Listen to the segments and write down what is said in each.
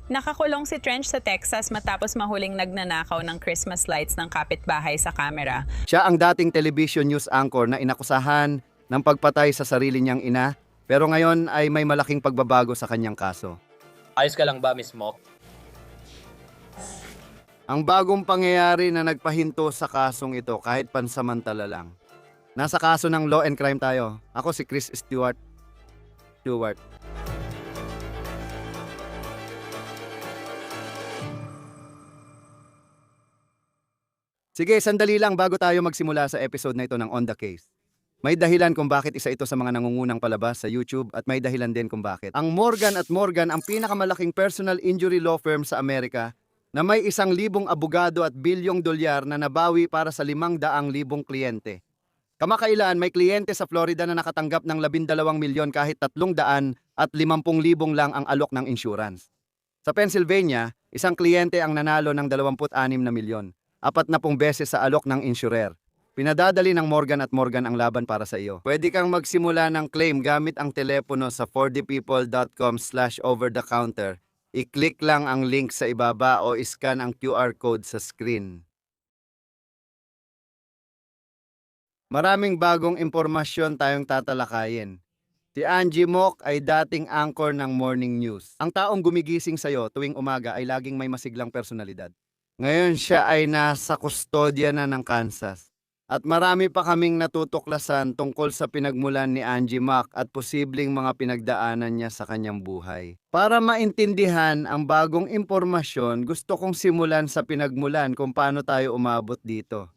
Nakakulong si Trench sa Texas matapos mahuling nagnanakaw ng Christmas lights ng kapitbahay sa kamera. Siya ang dating television news anchor na inakusahan ng pagpatay sa sarili niyang ina, pero ngayon ay may malaking pagbabago sa kanyang kaso. Ayos ka lang ba, Miss Mock? Ang bagong pangyayari na nagpahinto sa kasong ito kahit pansamantala lang. Nasa kaso ng law and crime tayo. Ako si Chris Stewart. Sige, sandali lang bago tayo magsimula sa episode na ito ng On The Case. May dahilan kung bakit isa ito sa mga nangungunang palabas sa YouTube at may dahilan din kung bakit. Ang Morgan & Morgan ang pinakamalaking personal injury law firm sa Amerika na may 1,000 abogado at bilyong dolyar na nabawi para sa 500,000 kliyente. Kamakailan may kliyente sa Florida na nakatanggap ng 12 milyon kahit 350,000 lang ang alok ng insurance. Sa Pennsylvania, isang kliyente ang nanalo ng 26 na milyon. 40 beses sa alok ng insurer. Pinadadali ng Morgan & Morgan ang laban para sa iyo. Pwede kang magsimula ng claim gamit ang telepono sa 4dpeople.com/over-the-counter. I-click lang ang link sa ibaba o iscan ang QR code sa screen. Maraming bagong impormasyon tayong tatalakayin. Si Angie Mock ay dating anchor ng Morning News. Ang taong gumigising sa'yo tuwing umaga ay laging may masiglang personalidad. Ngayon siya ay nasa kustodya na ng Kansas. At marami pa kaming natutuklasan tungkol sa pinagmulan ni Angie Mock at posibleng mga pinagdaanan niya sa kanyang buhay. Para maintindihan ang bagong impormasyon, gusto kong simulan sa pinagmulan kung paano tayo umabot dito.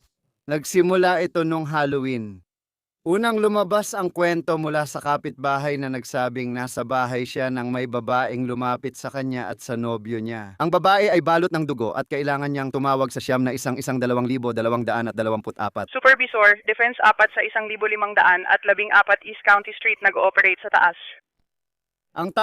Nagsimula ito nung Halloween. Unang lumabas ang kwento mula sa kapitbahay na nagsabing nasa bahay siya nang may babaeng lumapit sa kanya at sa nobyo niya. Ang babae ay balot ng dugo at kailangan niyang tumawag sa siyam na 1,224. Supervisor, Defense 4 sa 1,500 at 14 East County Street nag-ooperate sa taas. Ang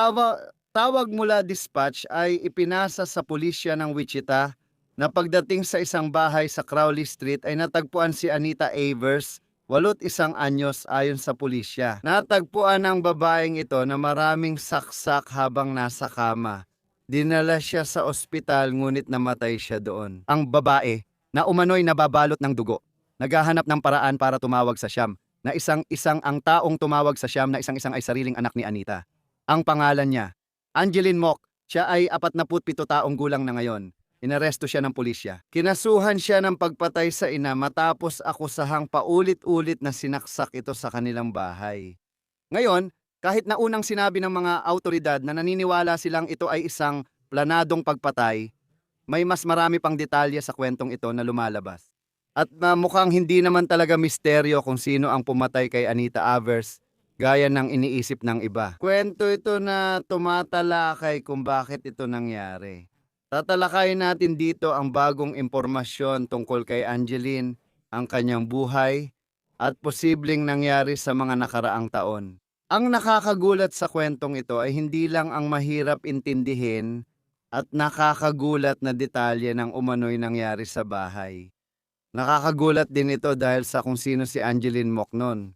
tawag mula dispatch ay ipinasa sa pulisya ng Wichita na pagdating sa isang bahay sa Crowley Street ay natagpuan si Anita Avers, 81 anyos ayon sa pulisya. Natagpuan ng babaeng ito na maraming saksak habang nasa kama. Dinala siya sa ospital ngunit namatay siya doon. Ang babae na umano'y nababalot ng dugo, naghahanap ng paraan para tumawag sa siyam, na isang-isang ang taong tumawag sa siyam na isang-isang ay sariling anak ni Anita. Ang pangalan niya, Angeline Mock. Siya ay 47 taong gulang na ngayon. Inaresto siya ng pulisya. Kinasuhan siya ng pagpatay sa ina matapos akusahang paulit-ulit na sinaksak ito sa kanilang bahay. Ngayon, kahit na unang sinabi ng mga autoridad na naniniwala silang ito ay isang planadong pagpatay, may mas marami pang detalye sa kwentong ito na lumalabas. At mukhang hindi naman talaga misteryo kung sino ang pumatay kay Anita Avers, gaya ng iniisip ng iba. Kwento ito na tumatalakay kung bakit ito nangyari. Tatalakayin natin dito ang bagong impormasyon tungkol kay Angeline, ang kanyang buhay, at posibleng nangyari sa mga nakaraang taon. Ang nakakagulat sa kwentong ito ay hindi lang ang mahirap intindihin at nakakagulat na detalye ng umano'y nangyari sa bahay. Nakakagulat din ito dahil sa kung sino si Angeline Mock noon.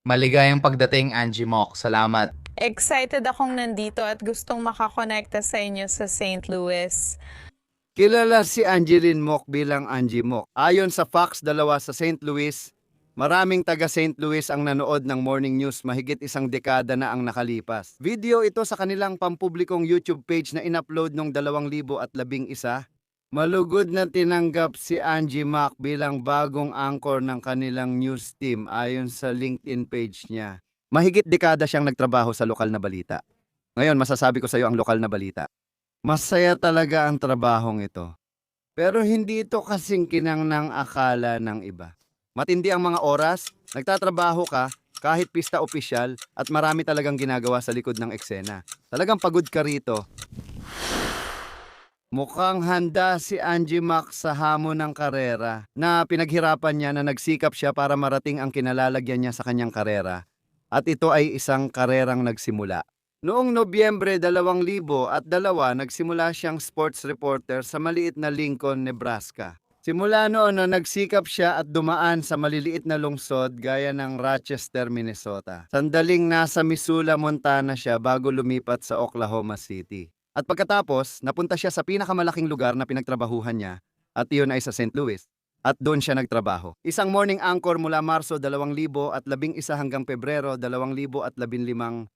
Maligayang pagdating, Angie Mock. Salamat. Excited akong nandito at gustong makakonekta sa inyo sa St. Louis. Kilala si Angeline Mock bilang Angie Mock. Ayon sa Fox 2 sa St. Louis, maraming taga St. Louis ang nanood ng Morning News mahigit 1 dekada na ang nakalipas. Video ito sa kanilang pampublikong YouTube page na inupload noong 2011. Malugod na tinanggap si Angie Mock bilang bagong anchor ng kanilang news team ayon sa LinkedIn page niya. Mahigit dekada siyang nagtrabaho sa lokal na balita. Ngayon, masasabi ko sa iyo ang lokal na balita. Masaya talaga ang trabahong ito. Pero hindi ito kasing kinang akala ng iba. Matindi ang mga oras, nagtatrabaho ka, kahit pista opisyal, at marami talagang ginagawa sa likod ng eksena. Talagang pagod ka rito. Mukhang handa si Angie Mock sa hamon ng karera na pinaghirapan niya na nagsikap siya para marating ang kinalalagyan niya sa kanyang karera. At ito ay isang karerang nagsimula. Noong Nobyembre 2002, nagsimula siyang sports reporter sa maliit na Lincoln, Nebraska. Simula noon nagsikap siya at dumaan sa maliliit na lungsod gaya ng Rochester, Minnesota. Sandaling nasa Missoula, Montana siya bago lumipat sa Oklahoma City. At pagkatapos, napunta siya sa pinakamalaking lugar na pinagtrabahuhan niya at iyon ay sa St. Louis. At doon siya nagtrabaho. Isang morning anchor mula Marso 2011 hanggang Pebrero 2015.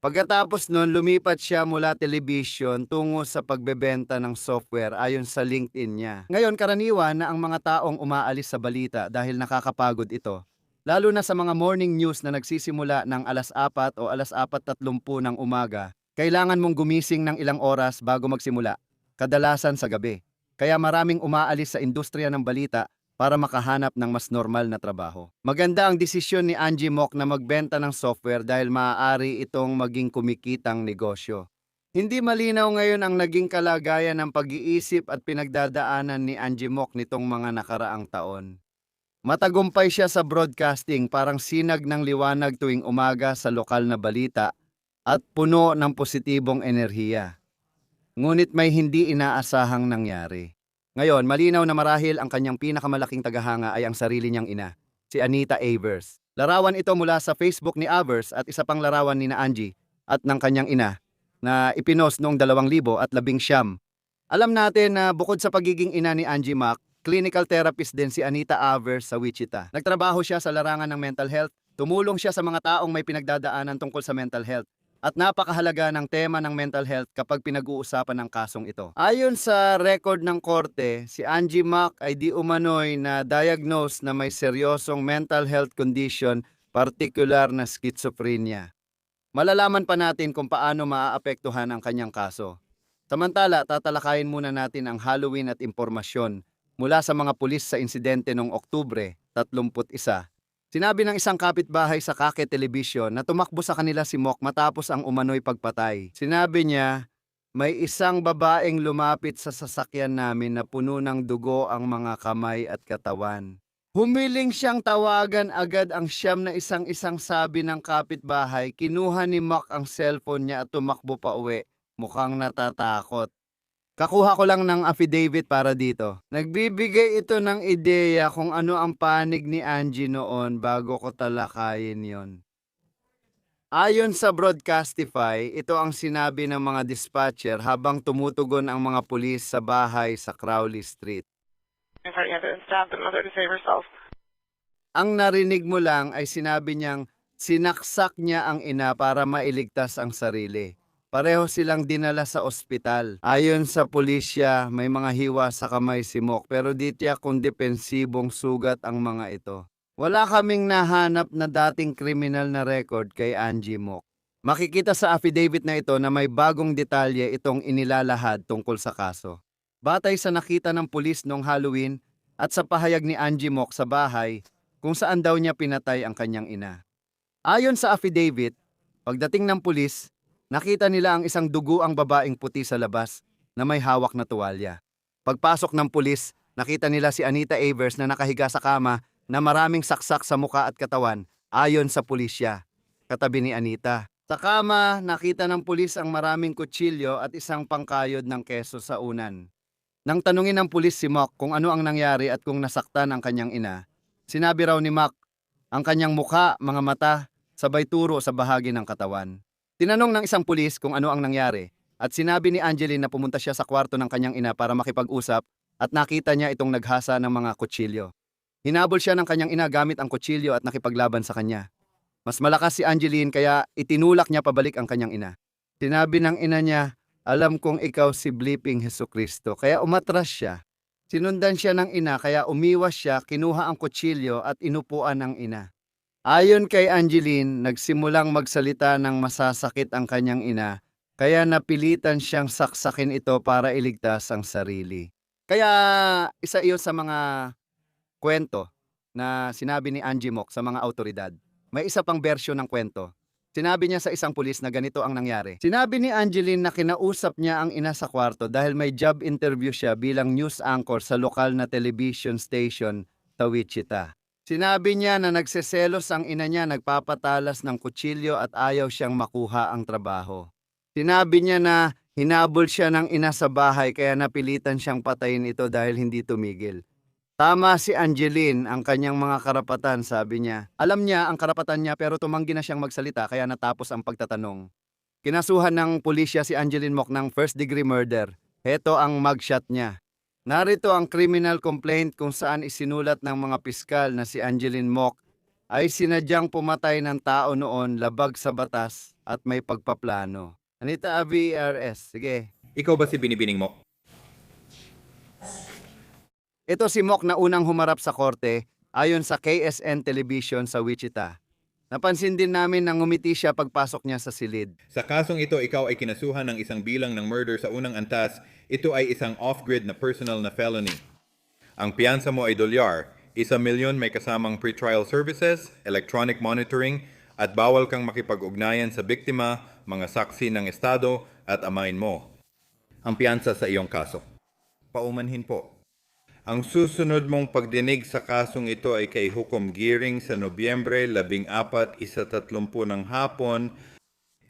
Pagkatapos noon, lumipat siya mula television tungo sa pagbebenta ng software ayon sa LinkedIn niya. Ngayon, karaniwan na ang mga taong umaalis sa balita dahil nakakapagod ito. Lalo na sa mga morning news na nagsisimula ng 4:00 o 4:30 ng umaga, kailangan mong gumising ng ilang oras bago magsimula, kadalasan sa gabi. Kaya maraming umaalis sa industriya ng balita para makahanap ng mas normal na trabaho. Maganda ang desisyon ni Angie Mock na magbenta ng software dahil maaari itong maging kumikitang negosyo. Hindi malinaw ngayon ang naging kalagayan ng pag-iisip at pinagdadaanan ni Angie Mock nitong mga nakaraang taon. Matagumpay siya sa broadcasting, parang sinag ng liwanag tuwing umaga sa lokal na balita at puno ng positibong enerhiya. Ngunit may hindi inaasahang nangyari. Ngayon, malinaw na marahil ang kanyang pinakamalaking tagahanga ay ang sarili niyang ina, si Anita Avers. Larawan ito mula sa Facebook ni Avers at isa pang larawan ni Angie at ng kanyang ina na ipinost noong 2019. Alam natin na bukod sa pagiging ina ni Angie Mock, clinical therapist din si Anita Avers sa Wichita. Nagtrabaho siya sa larangan ng mental health, tumulong siya sa mga taong may pinagdadaanan tungkol sa mental health. At napakahalaga ng tema ng mental health kapag pinag-uusapan ng kasong ito. Ayon sa record ng korte, si Angie Mock ay di umano'y na diagnose na may seryosong mental health condition, partikular na schizophrenia. Malalaman pa natin kung paano maaapektuhan ang kanyang kaso. Samantala, tatalakayin muna natin ang Halloween at impormasyon mula sa mga pulis sa insidente noong Oktubre 31. Sinabi ng isang kapitbahay sa Kake Television na tumakbo sa kanila si Mock matapos ang umano'y pagpatay. Sinabi niya, may isang babaeng lumapit sa sasakyan namin na puno ng dugo ang mga kamay at katawan. Humiling siyang tawagan agad ang siyam na isang sabi ng kapitbahay. Kinuha ni Mock ang cellphone niya at tumakbo pa uwi. Mukhang natatakot. Kakuha ko lang ng affidavit para dito. Nagbibigay ito ng ideya kung ano ang panig ni Angie noon bago ko talakayin yon. Ayon sa Broadcastify, ito ang sinabi ng mga dispatcher habang tumutugon ang mga pulis sa bahay sa Crowley Street. Ang narinig mo lang ay sinabi niyang sinaksak niya ang ina para mailigtas ang sarili. Pareho silang dinala sa ospital. Ayon sa pulisya, may mga hiwa sa kamay si Mock pero di tiyak kung depensibong sugat ang mga ito. Wala kaming nahanap na dating kriminal na record kay Angie Mock. Makikita sa affidavit na ito na may bagong detalye itong inilalahad tungkol sa kaso. Batay sa nakita ng pulis noong Halloween at sa pahayag ni Angie Mock sa bahay kung saan daw niya pinatay ang kanyang ina. Ayon sa affidavit, pagdating ng pulis, nakita nila ang isang duguang babaeng puti sa labas na may hawak na tuwalya. Pagpasok ng pulis, nakita nila si Anita Avers na nakahiga sa kama na maraming saksak sa muka at katawan ayon sa pulisya, katabi ni Anita. Sa kama, nakita ng pulis ang maraming kutsilyo at isang pangkayod ng keso sa unan. Nang tanungin ng pulis si Mock kung ano ang nangyari at kung nasaktan ang kanyang ina, sinabi raw ni Mock ang kanyang muka, mga mata, sabay turo sa bahagi ng katawan. Tinanong ng isang pulis kung ano ang nangyari at sinabi ni Angeline na pumunta siya sa kwarto ng kanyang ina para makipag-usap at nakita niya itong naghasa ng mga kutsilyo. Hinabol siya ng kanyang ina gamit ang kutsilyo at nakipaglaban sa kanya. Mas malakas si Angeline kaya itinulak niya pabalik ang kanyang ina. Sinabi ng ina niya, alam kong ikaw si Bleeping Hesukristo, kaya umatras siya. Sinundan siya ng ina kaya umiwas siya, kinuha ang kutsilyo at inupuan ng ina. Ayon kay Angeline, nagsimulang magsalita ng masasakit ang kanyang ina, kaya napilitan siyang saksakin ito para iligtas ang sarili. Kaya isa iyon sa mga kwento na sinabi ni Angie Mock sa mga autoridad. May isa pang bersyon ng kwento. Sinabi niya sa isang pulis na ganito ang nangyari. Sinabi ni Angeline na kinausap niya ang ina sa kwarto dahil may job interview siya bilang news anchor sa lokal na television station sa Wichita. Sinabi niya na nagseselos ang ina niya, nagpapatalas ng kutsilyo at ayaw siyang makuha ang trabaho. Sinabi niya na hinabol siya ng ina sa bahay kaya napilitan siyang patayin ito dahil hindi tumigil. Tama si Angeline, ang kanyang mga karapatan, sabi niya. Alam niya ang karapatan niya pero tumanggi na siyang magsalita kaya natapos ang pagtatanong. Kinasuhan ng pulisya si Angeline Mock ng first-degree murder. Heto ang mugshot niya. Narito ang criminal complaint kung saan isinulat ng mga piskal na si Angeline Mock ay sinadyang pumatay ng tao noon labag sa batas at may pagpaplano. Anita Avi, ARS. Sige. Ikaw ba si Binibining Mock? Ito si Mock na unang humarap sa korte ayon sa KSN Television sa Wichita. Napansin din namin na ngumiti siya pagpasok niya sa silid. Sa kasong ito, ikaw ay kinasuhan ng isang bilang ng murder sa unang antas. Ito ay isang off-grid na personal na felony. Ang piyansa mo ay dolyar. 1,000,000 may kasamang pretrial services, electronic monitoring, at bawal kang makipag-ugnayan sa biktima, mga saksi ng estado, at amain mo. Ang piyansa sa iyong kaso. Paumanhin po. Ang susunod mong pagdinig sa kasong ito ay kay Hukom Giring sa Nobyembre 14, 1:30 ng hapon.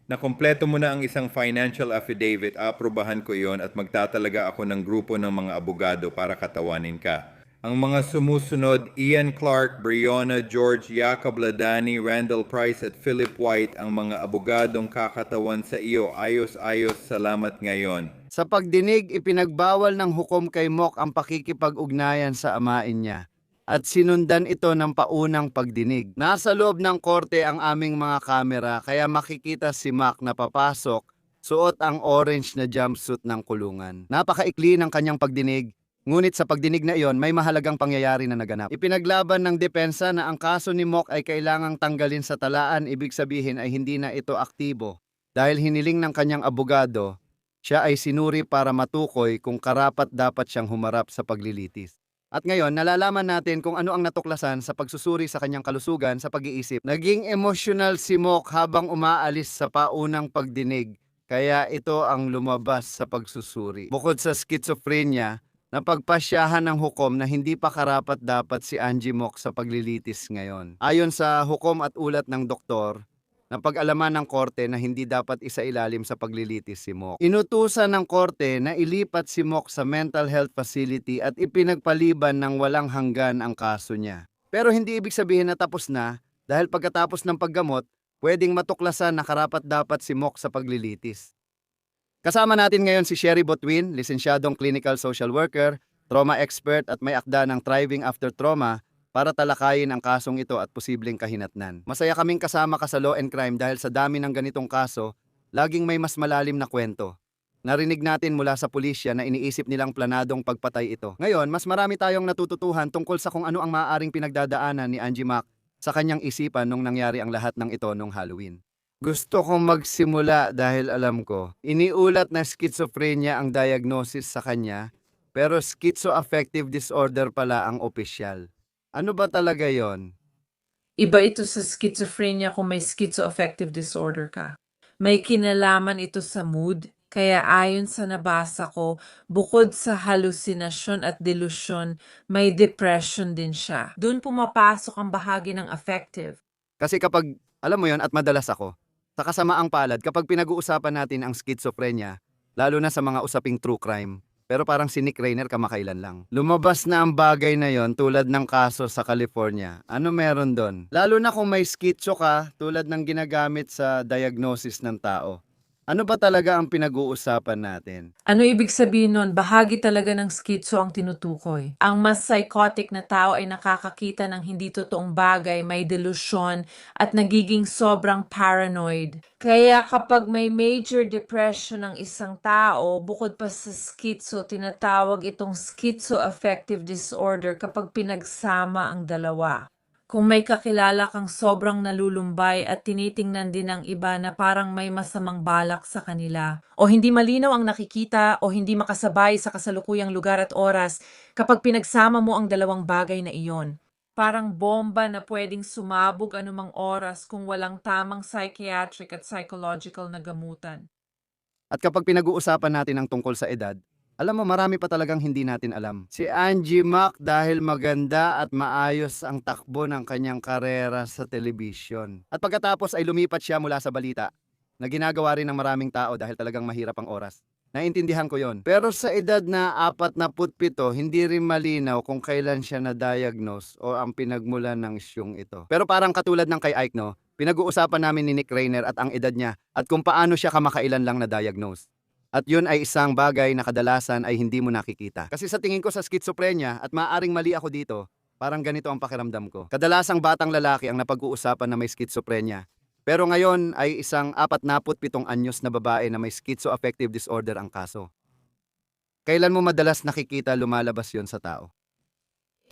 Na kompleto mo na ang isang financial affidavit, aprobahan ko iyon at magtatalaga ako ng grupo ng mga abogado para katawanin ka. Ang mga sumusunod, Ian Clark, Brianna George, Jacob Ladani, Randall Price at Philip White, ang mga abogadong kakatawan sa iyo. Ayos-ayos, salamat ngayon. Sa pagdinig, ipinagbawal ng hukom kay Mock ang pakikipag-ugnayan sa amain niya at sinundan ito ng paunang pagdinig. Nasa loob ng korte ang aming mga kamera kaya makikita si Mock na papasok, suot ang orange na jumpsuit ng kulungan. Napakaikli ng kanyang pagdinig, ngunit sa pagdinig na iyon may mahalagang pangyayari na naganap. Ipinaglaban ng depensa na ang kaso ni Mock ay kailangang tanggalin sa talaan, ibig sabihin ay hindi na ito aktibo. Dahil hiniling ng kanyang abogado, siya ay sinuri para matukoy kung karapat dapat siyang humarap sa paglilitis. At ngayon, nalalaman natin kung ano ang natuklasan sa pagsusuri sa kanyang kalusugan sa pag-iisip. Naging emotional si Mock habang umaalis sa paunang pagdinig, kaya ito ang lumabas sa pagsusuri. Bukod sa schizophrenia, napagpasyahan ng hukom na hindi pa karapat dapat si Angie Mock sa paglilitis ngayon. Ayon sa hukom at ulat ng doktor, napag-alaman ng korte na hindi dapat isailalim sa paglilitis si Mock. Inutusan ng korte na ilipat si Mock sa mental health facility at ipinagpaliban ng walang hanggan ang kaso niya. Pero hindi ibig sabihin na tapos na dahil pagkatapos ng paggamot, pwedeng matuklasan na karapat dapat si Mock sa paglilitis. Kasama natin ngayon si Sherry Botwin, lisensyadong clinical social worker, trauma expert at may akda ng Thriving After Trauma para talakayin ang kasong ito at posibleng kahinatnan. Masaya kaming kasama ka sa Law and Crime dahil sa dami ng ganitong kaso, laging may mas malalim na kwento. Narinig natin mula sa pulisya na iniisip nilang planadong pagpatay ito. Ngayon, mas marami tayong natututuhan tungkol sa kung ano ang maaaring pinagdadaanan ni Angie Mock sa kanyang isipan nung nangyari ang lahat ng ito nung Halloween. Gusto kong magsimula dahil alam ko, iniulat na schizophrenia ang diagnosis sa kanya, pero schizoaffective disorder pala ang opisyal. Ano ba talaga yon? Iba ito sa schizophrenia kung may schizoaffective disorder ka. May kinalaman ito sa mood, kaya ayon sa nabasa ko, bukod sa halusinasyon at delusyon, may depression din siya. Doon pumapasok ang bahagi ng affective. Kasi kapag, alam mo yon at madalas ako, sa kasamaang palad kapag pinag-uusapan natin ang schizophrenia, lalo na sa mga usaping true crime, pero parang si Nick Rainer kamakailan lang. Lumabas na ang bagay na yon tulad ng kaso sa California. Ano meron doon? Lalo na kung may schizo ka tulad ng ginagamit sa diagnosis ng tao. Ano ba talaga ang pinag-uusapan natin? Ano ibig sabihin nun? Bahagi talaga ng schizo ang tinutukoy. Ang mas psychotic na tao ay nakakakita ng hindi totoong bagay, may delusyon, at nagiging sobrang paranoid. Kaya kapag may major depression ng isang tao, bukod pa sa schizo, tinatawag itong schizoaffective disorder kapag pinagsama ang dalawa. Kung may kakilala kang sobrang nalulumbay at tinitingnan din ng iba na parang may masamang balak sa kanila, o hindi malinaw ang nakikita o hindi makasabay sa kasalukuyang lugar at oras kapag pinagsama mo ang dalawang bagay na iyon. Parang bomba na pwedeng sumabog anumang oras kung walang tamang psychiatric at psychological na gamutan. At kapag pinag-uusapan natin ang tungkol sa edad, alam mo, marami pa talagang hindi natin alam. Si Angie Mock dahil maganda at maayos ang takbo ng kanyang karera sa telebisyon. At pagkatapos ay lumipat siya mula sa balita na ginagawa rin ng maraming tao dahil talagang mahirap ang oras. Naintindihan ko yon. Pero sa edad na 47, hindi rin malinaw kung kailan siya na-diagnose o ang pinagmulan ng isyung ito. Pero parang katulad ng kay Ike, no? Pinag-uusapan namin ni Nick Rainer at ang edad niya at kung paano siya kamakailan lang na-diagnose. At yun ay isang bagay na kadalasan ay hindi mo nakikita. Kasi sa tingin ko sa schizophrenia at maaaring mali ako dito, parang ganito ang pakiramdam ko. Kadalasang batang lalaki ang napag-uusapan na may schizophrenia. Pero ngayon ay isang 47 anyos na babae na may schizoaffective disorder ang kaso. Kailan mo madalas nakikita lumalabas yon sa tao?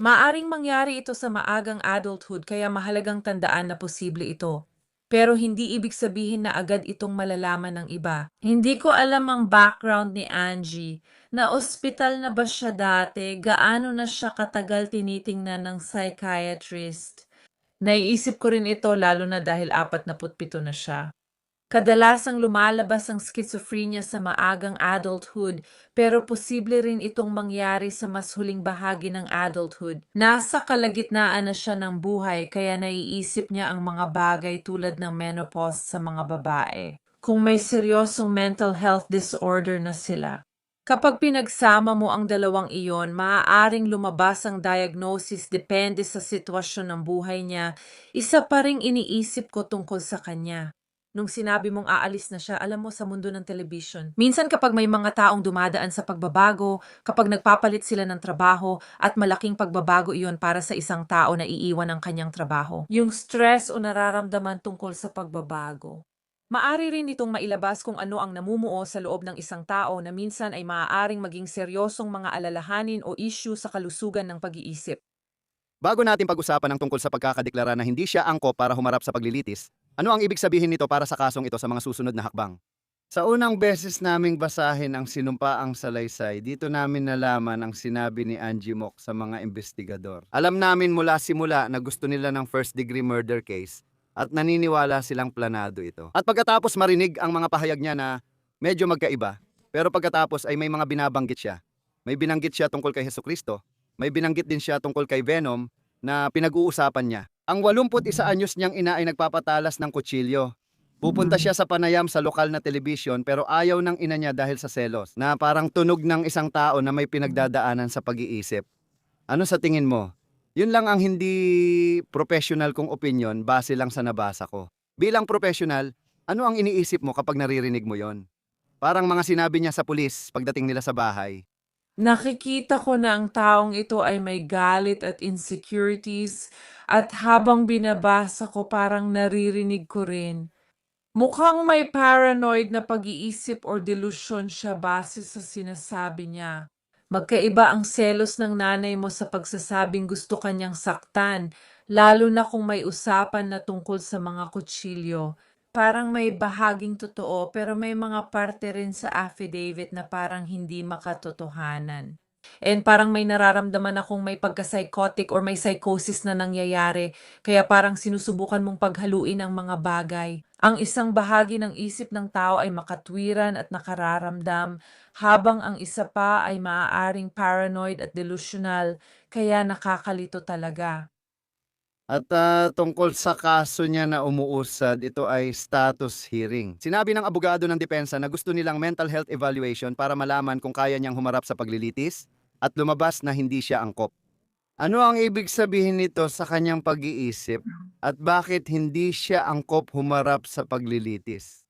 Maaring mangyari ito sa maagang adulthood kaya mahalagang tandaan na posible ito. Pero hindi ibig sabihin na agad itong malalaman ng iba. Hindi ko alam ang background ni Angie. Na ospital na ba siya dati? Gaano na siya katagal tinitingnan ng psychiatrist? Naiisip ko rin ito lalo na dahil 47 na siya. Kadalasang lumalabas ang schizophrenia sa maagang adulthood, pero posible rin itong mangyari sa mas huling bahagi ng adulthood. Nasa kalagitnaan na siya ng buhay kaya naiisip niya ang mga bagay tulad ng menopause sa mga babae. Kung may seryosong mental health disorder na sila. Kapag pinagsama mo ang dalawang iyon, maaaring lumabas ang diagnosis depende sa sitwasyon ng buhay niya. Isa pa ring iniisip ko tungkol sa kanya. Nung sinabi mong aalis na siya, alam mo sa mundo ng television. Minsan kapag may mga taong dumadaan sa pagbabago, kapag nagpapalit sila ng trabaho, at malaking pagbabago iyon para sa isang tao na iiwan ang kanyang trabaho. Yung stress o nararamdaman tungkol sa pagbabago. Maari rin itong mailabas kung ano ang namumuo sa loob ng isang tao na minsan ay maaaring maging seryosong mga alalahanin o issue sa kalusugan ng pag-iisip. Bago natin pag-usapan ang tungkol sa pagkakadeklara na hindi siya angkop para humarap sa paglilitis, ano ang ibig sabihin nito para sa kasong ito sa mga susunod na hakbang? Sa unang beses naming basahin ang sinumpaang salaysay, dito namin nalaman ang sinabi ni Angie Mock sa mga investigador. Alam namin mula simula na gusto nila ng first-degree murder case at naniniwala silang planado ito. At pagkatapos marinig ang mga pahayag niya na medyo magkaiba, pero pagkatapos ay may mga binabanggit siya. May binanggit siya tungkol kay Hesukristo, may binanggit din siya tungkol kay Venom na pinag-uusapan niya. Ang 81 anyos niyang ina ay nagpapatalas ng kutsilyo. Pupunta siya sa panayam sa lokal na telebisyon pero ayaw ng ina niya dahil sa selos na parang tunog ng isang tao na may pinagdadaanan sa pag-iisip. Ano sa tingin mo? Yun lang ang hindi professional kong opinion base lang sa nabasa ko. Bilang professional, ano ang iniisip mo kapag naririnig mo yon? Parang mga sinabi niya sa pulis pagdating nila sa bahay. Nakikita ko na ang taong ito ay may galit at insecurities at habang binabasa ko parang naririnig ko rin. Mukhang may paranoid na pag-iisip or delusyon siya base sa sinasabi niya. Magkaiba ang selos ng nanay mo sa pagsasabing gusto kanyang saktan, lalo na kung may usapan na tungkol sa mga kutsilyo. Parang may bahaging totoo pero may mga parte rin sa affidavit na parang hindi makatotohanan. And parang may nararamdaman akong may pagka-psychotic or may psychosis na nangyayari, kaya parang sinusubukan mong paghaluin ang mga bagay. Ang isang bahagi ng isip ng tao ay makatwiran at nakararamdam, habang ang isa pa ay maaaring paranoid at delusional, kaya nakakalito talaga. At tungkol sa kaso niya na umuusad, ito ay status hearing. Sinabi ng abogado ng depensa na gusto nilang mental health evaluation para malaman kung kaya niyang humarap sa paglilitis at lumabas na hindi siya angkop. Ano ang ibig sabihin nito sa kanyang pag-iisip at bakit hindi siya angkop humarap sa paglilitis?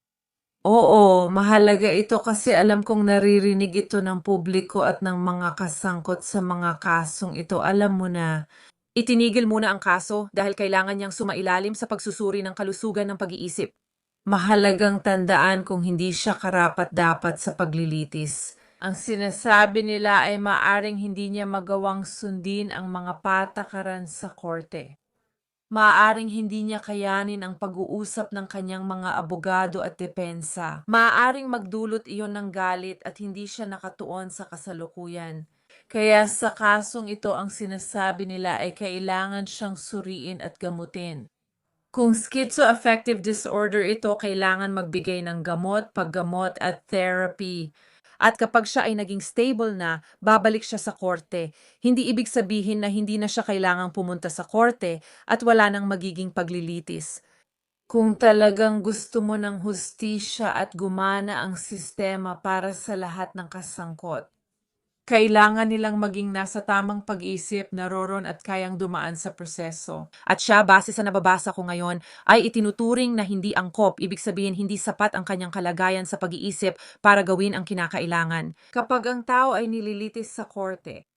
Oo, mahalaga ito kasi alam kong naririnig ito ng publiko at ng mga kasangkot sa mga kasong ito. Alam mo na, itinigil muna ang kaso dahil kailangan niyang sumailalim sa pagsusuri ng kalusugan ng pag-iisip. Mahalagang tandaan kung hindi siya karapat-dapat sa paglilitis. Ang sinasabi nila ay maaring hindi niya magawang sundin ang mga patakaran sa korte. Maaaring hindi niya kayanin ang pag-uusap ng kanyang mga abogado at depensa. Maaaring magdulot iyon ng galit at hindi siya nakatuon sa kasalukuyan. Kaya sa kasong ito ang sinasabi nila ay kailangan siyang suriin at gamutin. Kung schizoaffective disorder ito, kailangan magbigay ng gamot, paggamot at therapy. At kapag siya ay naging stable na, babalik siya sa korte. Hindi ibig sabihin na hindi na siya kailangang pumunta sa korte at wala nang magiging paglilitis. Kung talagang gusto mo ng hustisya at gumana ang sistema para sa lahat ng kasangkot, Kailangan nilang maging nasa tamang pag-isip, naroron at kayang dumaan sa proseso. At siya, base sa nababasa ko ngayon, ay itinuturing na hindi angkop, ibig sabihin hindi sapat ang kanyang kalagayan sa pag-iisip para gawin ang kinakailangan. Kapag ang tao ay nililitis sa korte,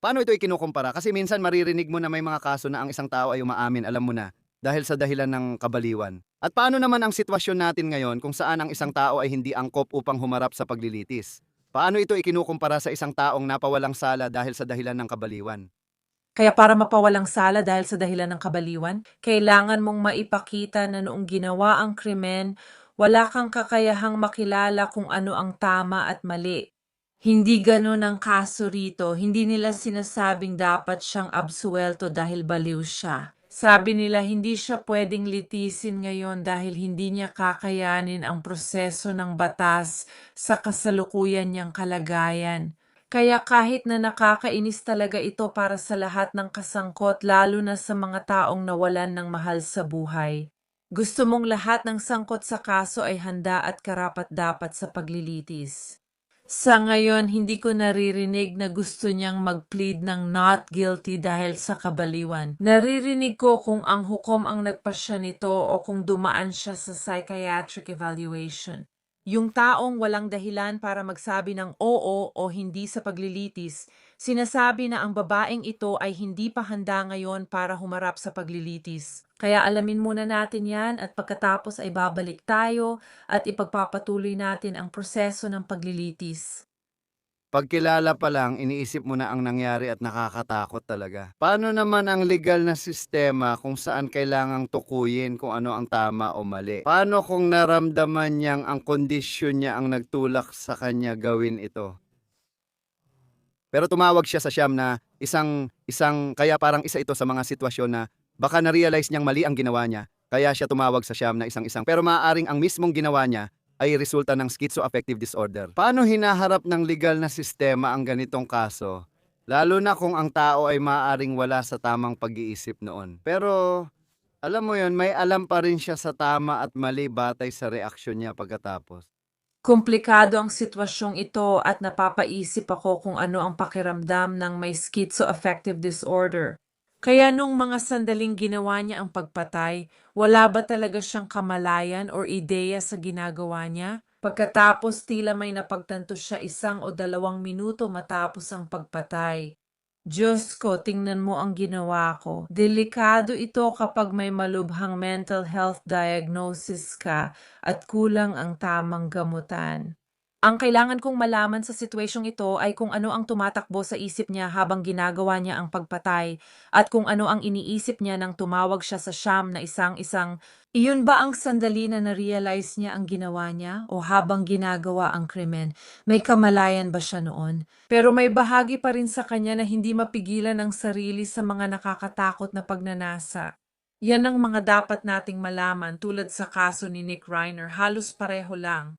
Paano ito ikinukumpara? Kasi minsan maririnig mo na may mga kaso na ang isang tao ay umaamin, alam mo na, dahil sa dahilan ng kabaliwan. At paano naman ang sitwasyon natin ngayon kung saan ang isang tao ay hindi angkop upang humarap sa paglilitis? Paano ito ikinukumpara sa isang taong napawalang sala dahil sa dahilan ng kabaliwan? kaya para mapawalang sala dahil sa dahilan ng kabaliwan, kailangan mong maipakita na noong ginawa ang krimen, wala kang kakayahang makilala kung ano ang tama at mali. Hindi ganun ang kaso rito. Hindi nila sinasabing dapat siyang absuelto dahil baliw siya. Sabi nila hindi siya pwedeng litisin ngayon dahil hindi niya kakayanin ang proseso ng batas sa kasalukuyan niyang kalagayan. Kaya kahit na nakakainis talaga ito para sa lahat ng kasangkot, lalo na sa mga taong nawalan ng mahal sa buhay. Gusto mong lahat ng sangkot sa kaso ay handa at karapat-dapat sa paglilitis. Sa ngayon, hindi ko naririnig na gusto niyang mag-plead ng not guilty dahil sa kabaliwan. Naririnig ko kung ang hukom ang nagpasya nito o kung dumaan siya sa psychiatric evaluation. Yung taong walang dahilan para magsabi ng oo o hindi sa paglilitis, sinasabi na ang babaeng ito ay hindi pa handa ngayon para humarap sa paglilitis. Kaya alamin muna natin yan at pagkatapos ay babalik tayo at ipagpapatuloy natin ang proseso ng paglilitis. Pagkilala pa lang, iniisip mo na ang nangyari at nakakatakot talaga. Paano naman ang legal na sistema kung saan kailangang tukuyin kung ano ang tama o mali? Paano kung naramdaman niyang ang kondisyon niya ang nagtulak sa kanya gawin ito? Pero tumawag siya sa siyam na kaya parang isa ito sa mga sitwasyon na baka na-realize niyang mali ang ginawa niya, kaya siya tumawag sa siyam na isang. Pero maaaring ang mismong ginawa niya ay resulta ng schizoaffective disorder. Paano hinaharap ng legal na sistema ang ganitong kaso? Lalo na kung ang tao ay maaaring wala sa tamang pag-iisip noon. Pero, alam mo yon, may alam pa rin siya sa tama at mali batay sa reaksyon niya pagkatapos. Komplikado ang sitwasyong ito at napapaisip ako kung ano ang pakiramdam ng may schizoaffective disorder. Kaya nung mga sandaling ginawa niya ang pagpatay, wala ba talaga siyang kamalayan or ideya sa ginagawa niya? Pagkatapos tila may napagtanto siya 1 o 2 minuto matapos ang pagpatay. Diyos ko, tingnan mo ang ginawa ko. Delikado ito kapag may malubhang mental health diagnosis ka at kulang ang tamang gamutan. Ang kailangan kong malaman sa sitwasyong ito ay kung ano ang tumatakbo sa isip niya habang ginagawa niya ang pagpatay at kung ano ang iniisip niya nang tumawag siya sa siyam na isang. Iyon ba ang sandali na na-realize niya ang ginawa niya o habang ginagawa ang krimen? May kamalayan ba siya noon? Pero may bahagi pa rin sa kanya na hindi mapigilan ang sarili sa mga nakakatakot na pagnanasa. Yan ang mga dapat nating malaman tulad sa kaso ni Nick Reiner, halos pareho lang.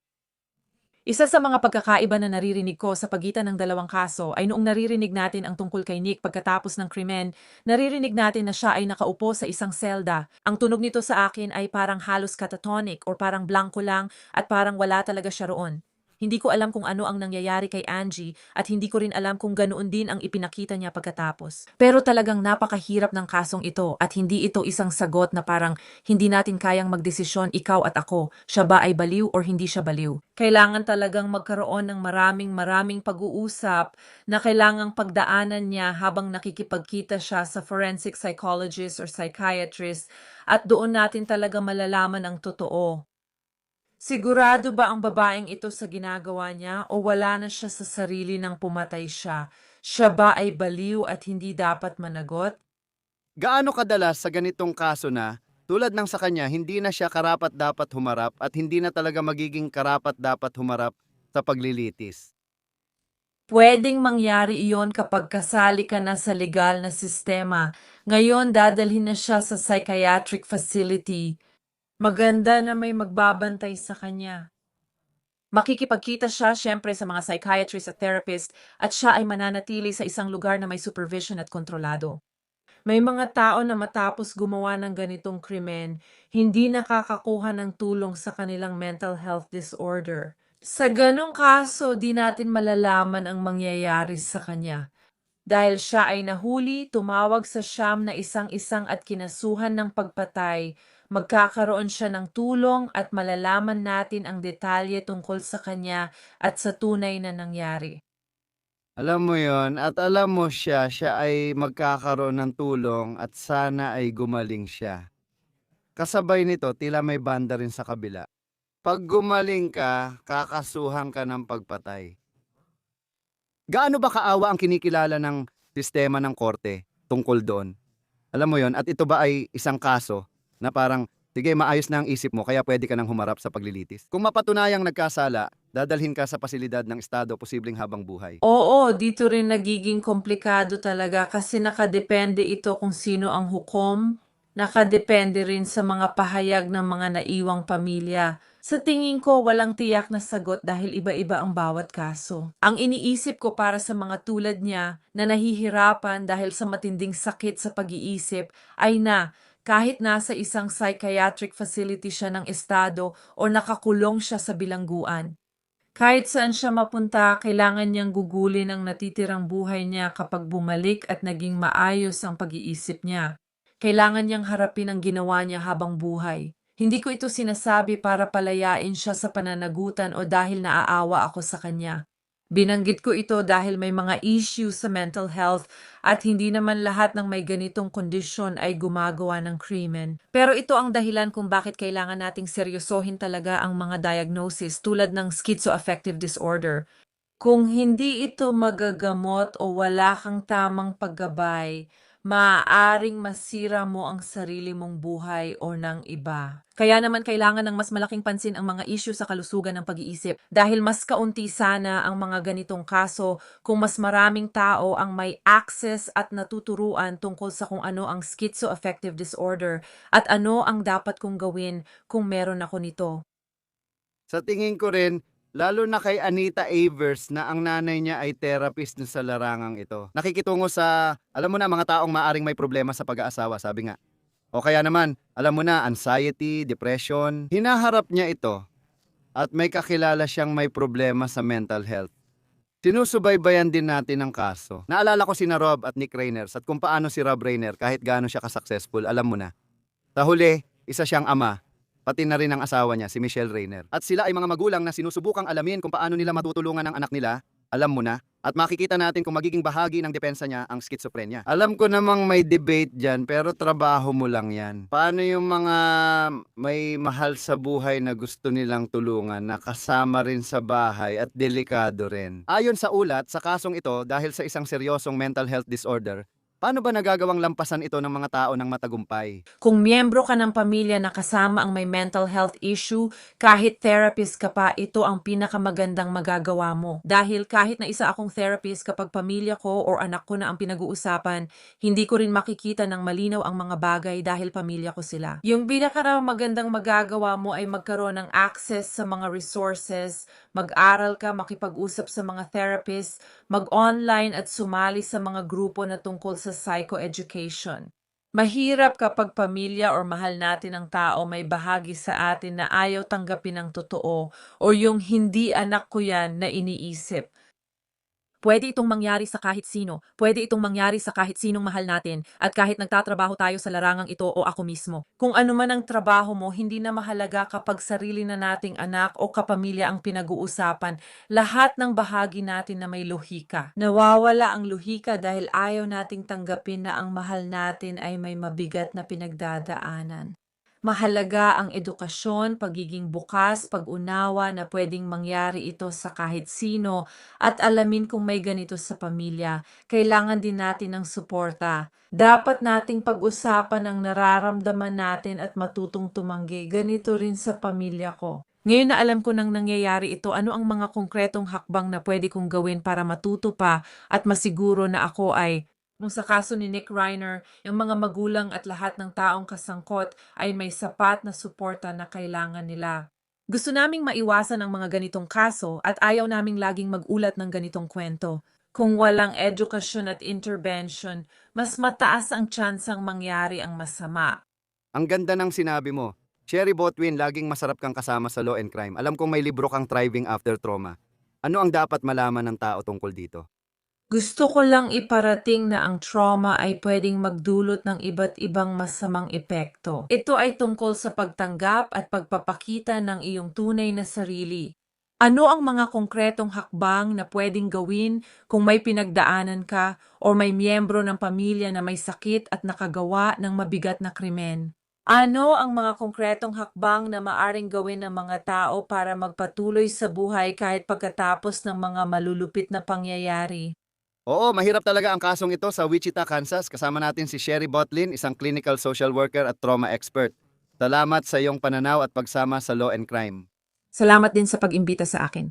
Isa sa mga pagkakaiba na naririnig ko sa pagitan ng dalawang kaso ay noong naririnig natin ang tungkol kay Nick pagkatapos ng krimen, naririnig natin na siya ay nakaupo sa isang selda. Ang tunog nito sa akin ay parang halos catatonic or parang blanco lang at parang wala talaga siya roon. Hindi ko alam kung ano ang nangyayari kay Angie at hindi ko rin alam kung ganoon din ang ipinakita niya pagkatapos. Pero talagang napakahirap ng kasong ito at hindi ito isang sagot na parang hindi natin kayang magdesisyon ikaw at ako, siya ba ay baliw or hindi siya baliw. Kailangan talagang magkaroon ng maraming pag-uusap na kailangang pagdaanan niya habang nakikipagkita siya sa forensic psychologist or psychiatrist at doon natin talaga malalaman ang totoo. Sigurado ba ang babaeng ito sa ginagawa niya o wala na siya sa sarili nang pumatay siya? Siya ba ay baliw at hindi dapat managot? Gaano kadalas sa ganitong kaso na, tulad ng sa kanya, hindi na siya karapat-dapat humarap at hindi na talaga magiging karapat-dapat humarap sa paglilitis? Pwedeng mangyari iyon kapag kasali ka na sa legal na sistema. Ngayon dadalhin na siya sa psychiatric facility. Maganda na may magbabantay sa kanya. Makikipagkita siya siyempre sa mga psychiatrist at therapist at siya ay mananatili sa isang lugar na may supervision at kontrolado. May mga tao na matapos gumawa ng ganitong krimen, hindi nakakakuha ng tulong sa kanilang mental health disorder. Sa ganong kaso, di natin malalaman ang mangyayari sa kanya. Dahil siya ay nahuli, tumawag sa siyam na isang-isang at kinasuhan ng pagpatay, magkakaroon siya ng tulong at malalaman natin ang detalye tungkol sa kanya at sa tunay na nangyari. Alam mo yon at alam mo siya ay magkakaroon ng tulong at sana ay gumaling siya. Kasabay nito, tila may banda rin sa kabila. Pag gumaling ka, kakasuhan ka ng pagpatay. Gaano ba kaawa ang kinikilala ng sistema ng korte tungkol doon? Alam mo yon at ito ba ay isang kaso na parang, sige, maayos na ang isip mo kaya pwede ka nang humarap sa paglilitis? Kung mapatunayang nagkasala, dadalhin ka sa pasilidad ng Estado posibleng habang buhay. Oo, dito rin nagiging komplikado talaga kasi nakadepende ito kung sino ang hukom, nakadepende rin sa mga pahayag ng mga naiwang pamilya. Sa tingin ko, walang tiyak na sagot dahil iba-iba ang bawat kaso. Ang iniisip ko para sa mga tulad niya na nahihirapan dahil sa matinding sakit sa pag-iisip ay kahit nasa isang psychiatric facility siya ng estado o nakakulong siya sa bilangguan. Kahit saan siya mapunta, kailangan niyang gugulin ang natitirang buhay niya kapag bumalik at naging maayos ang pag-iisip niya. Kailangan niyang harapin ang ginawa niya habang buhay. Hindi ko ito sinasabi para palayain siya sa pananagutan o dahil naaawa ako sa kanya. Binanggit ko ito dahil may mga issues sa mental health at hindi naman lahat ng may ganitong kondisyon ay gumagawa ng krimen. Pero ito ang dahilan kung bakit kailangan nating seryosohin talaga ang mga diagnosis tulad ng schizoaffective disorder. Kung hindi ito magagamot o wala kang tamang paggabay, maaaring masira mo ang sarili mong buhay o ng iba. Kaya naman kailangan ng mas malaking pansin ang mga issue sa kalusugan ng pag-iisip dahil mas kaunti sana ang mga ganitong kaso kung mas maraming tao ang may access at natuturuan tungkol sa kung ano ang schizoaffective disorder at ano ang dapat kong gawin kung meron ako nito. Sa tingin ko rin, lalo na kay Anita Avers na ang nanay niya ay therapist na sa larangang ito. Nakikitungo sa, alam mo na, mga taong maaring may problema sa pag-aasawa, sabi nga. O kaya naman, alam mo na, anxiety, depression. Hinaharap niya ito at may kakilala siyang may problema sa mental health. Sinusubaybayan din natin ang kaso. Naalala ko sina Rob at Nick Rainers at kung paano si Rob Rainer kahit gaano siya ka-successful, alam mo na. Sa huli, isa siyang ama, pati na rin ang asawa niya, si Michelle Rainer. At sila ay mga magulang na sinusubukang alamin kung paano nila matutulungan ang anak nila, alam mo na. At makikita natin kung magiging bahagi ng depensa niya ang schizophrenia. Alam ko namang may debate dyan, pero trabaho mo lang yan. Paano yung mga may mahal sa buhay na gusto nilang tulungan na kasama rin sa bahay at delikado rin? Ayon sa ulat, sa kasong ito, dahil sa isang seryosong mental health disorder, paano ba nagagawang lampasan ito ng mga tao ng matagumpay? Kung miyembro ka ng pamilya na kasama ang may mental health issue, kahit therapist ka pa, ito ang pinakamagandang magagawa mo. Dahil kahit na isa akong therapist, kapag pamilya ko o anak ko na ang pinag-uusapan, hindi ko rin makikita ng malinaw ang mga bagay dahil pamilya ko sila. Yung pinakamagandang magagawa mo ay magkaroon ng access sa mga resources, mag-aral ka, makipag-usap sa mga therapist, mag-online at sumali sa mga grupo na tungkol sa psychoeducation. Mahirap kapag pamilya or mahal natin ang tao may bahagi sa atin na ayaw tanggapin ang totoo o yung hindi anak ko yan na iniisip. Pwede itong mangyari sa kahit sino. Pwede itong mangyari sa kahit sinong mahal natin at kahit nagtatrabaho tayo sa larangang ito o ako mismo. Kung ano man ang trabaho mo, hindi na mahalaga kapag sarili na nating anak o kapamilya ang pinag-uusapan. Lahat ng bahagi natin na may lohika. Nawawala ang lohika dahil ayaw nating tanggapin na ang mahal natin ay may mabigat na pinagdadaanan. Mahalaga ang edukasyon, pagiging bukas, pag-unawa na pwedeng mangyari ito sa kahit sino at alamin kung may ganito sa pamilya. Kailangan din natin ng suporta. Dapat nating pag-usapan ang nararamdaman natin at matutong tumanggi. Ganito rin sa pamilya ko. Ngayon na alam ko nang nangyayari ito, ano ang mga konkretong hakbang na pwede kong gawin para matuto pa at masiguro na ako ay nung sa kaso ni Nick Reiner, yung mga magulang at lahat ng taong kasangkot ay may sapat na suporta na kailangan nila. Gusto naming maiwasan ang mga ganitong kaso at ayaw naming laging mag-ulat ng ganitong kwento. Kung walang edukasyon at intervention, mas mataas ang tsansang mangyari ang masama. Ang ganda ng sinabi mo. Sherry Botwin, laging masarap kang kasama sa Law and Crime. Alam kong may libro kang Thriving After Trauma. Ano ang dapat malaman ng tao tungkol dito? Gusto ko lang iparating na ang trauma ay pwedeng magdulot ng iba't ibang masamang epekto. Ito ay tungkol sa pagtanggap at pagpapakita ng iyong tunay na sarili. Ano ang mga konkretong hakbang na pwedeng gawin kung may pinagdaanan ka o may miyembro ng pamilya na may sakit at nakagawa ng mabigat na krimen? Ano ang mga konkretong hakbang na maaring gawin ng mga tao para magpatuloy sa buhay kahit pagkatapos ng mga malulupit na pangyayari? Oo, mahirap talaga ang kasong ito sa Wichita, Kansas. Kasama natin si Sherry Botlin, isang clinical social worker at trauma expert. Salamat sa iyong pananaw at pagsama sa Law and Crime. Salamat din sa pag-imbita sa akin.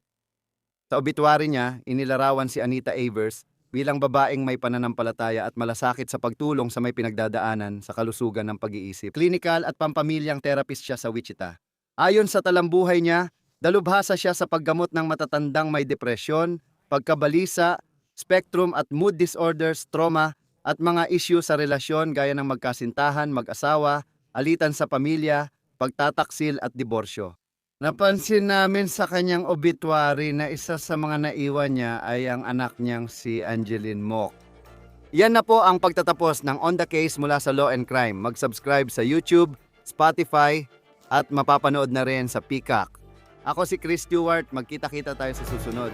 Sa obituary niya, inilarawan si Anita Avers bilang babaeng may pananampalataya at malasakit sa pagtulong sa may pinagdadaanan sa kalusugan ng pag-iisip. Clinical at pampamilyang therapist siya sa Wichita. Ayon sa talambuhay niya, dalubhasa siya sa paggamot ng matatandang may depresyon, pagkabalisa, spectrum at mood disorders, trauma, at mga issue sa relasyon gaya ng magkasintahan, mag-asawa, alitan sa pamilya, pagtataksil at diborsyo. Napansin namin sa kanyang obituary na isa sa mga naiwan niya ay ang anak niyang si Angeline Mock. Yan na po ang pagtatapos ng On The Case mula sa Law and Crime. Mag-subscribe sa YouTube, Spotify, at mapapanood na rin sa Peacock. Ako si Chris Stewart, magkita-kita tayo sa susunod.